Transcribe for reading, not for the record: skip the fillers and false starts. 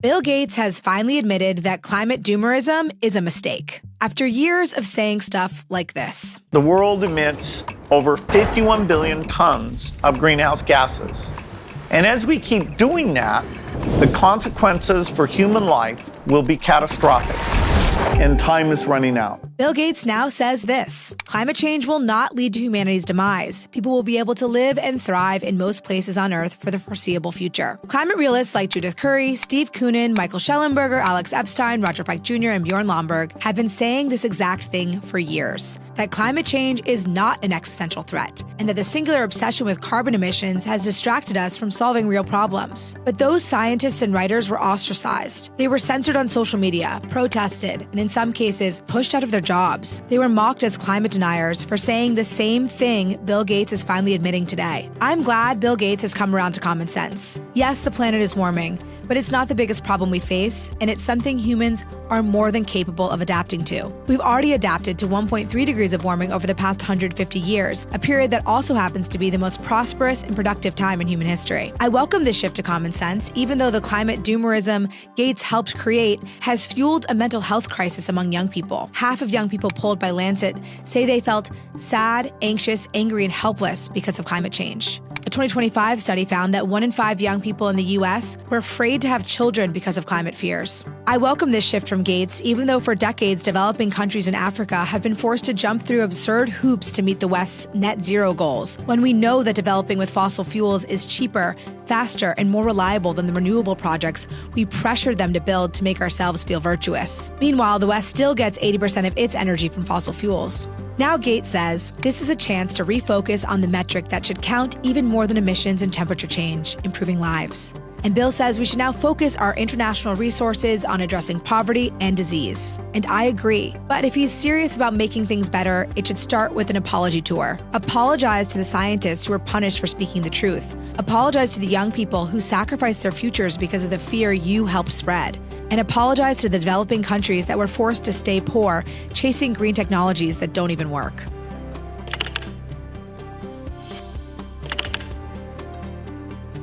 Bill Gates has finally admitted that climate doomerism is a mistake, after years of saying stuff like this. The world emits over 51 billion tons of greenhouse gases. And as we keep doing that, the consequences for human life will be catastrophic. And time is running out. Bill Gates now says this: climate change will not lead to humanity's demise. People will be able to live and thrive in most places on Earth for the foreseeable future. Climate realists like Judith Curry, Steve Koonin, Michael Schellenberger, Alex Epstein, Roger Pike Jr., and Bjorn Lomborg have been saying this exact thing for years, that climate change is not an existential threat, and that the singular obsession with carbon emissions has distracted us from solving real problems. But those scientists and writers were ostracized. They were censored on social media, protested, and in some cases, pushed out of their jobs. They were mocked as climate deniers for saying the same thing Bill Gates is finally admitting today. I'm glad Bill Gates has come around to common sense. Yes, the planet is warming, but it's not the biggest problem we face, and it's something humans are more than capable of adapting to. We've already adapted to 1.3 degrees of warming over the past 150 years, a period that also happens to be the most prosperous and productive time in human history. I welcome this shift to common sense, even though the climate doomerism Gates helped create has fueled a mental health crisis among young people. Half of young people polled by Lancet say they felt sad, anxious, angry, and helpless because of climate change. A 2025 study found that 1 in 5 young people in the U.S. were afraid to have children because of climate fears. I welcome this shift from Gates, even though for decades developing countries in Africa have been forced to jump through absurd hoops to meet the West's net zero goals, when we know that developing with fossil fuels is cheaper, faster, and more reliable than the renewable projects we pressure them to build to make ourselves feel virtuous. Meanwhile, the West still gets 80% of its energy from fossil fuels. Now Gates says this is a chance to refocus on the metric that should count even more than emissions and temperature change, improving lives. And Bill says we should now focus our international resources on addressing poverty and disease. And I agree. But if he's serious about making things better, it should start with an apology tour. Apologize to the scientists who were punished for speaking the truth. Apologize to the young people who sacrificed their futures because of the fear you helped spread. And apologize to the developing countries that were forced to stay poor, chasing green technologies that don't even work.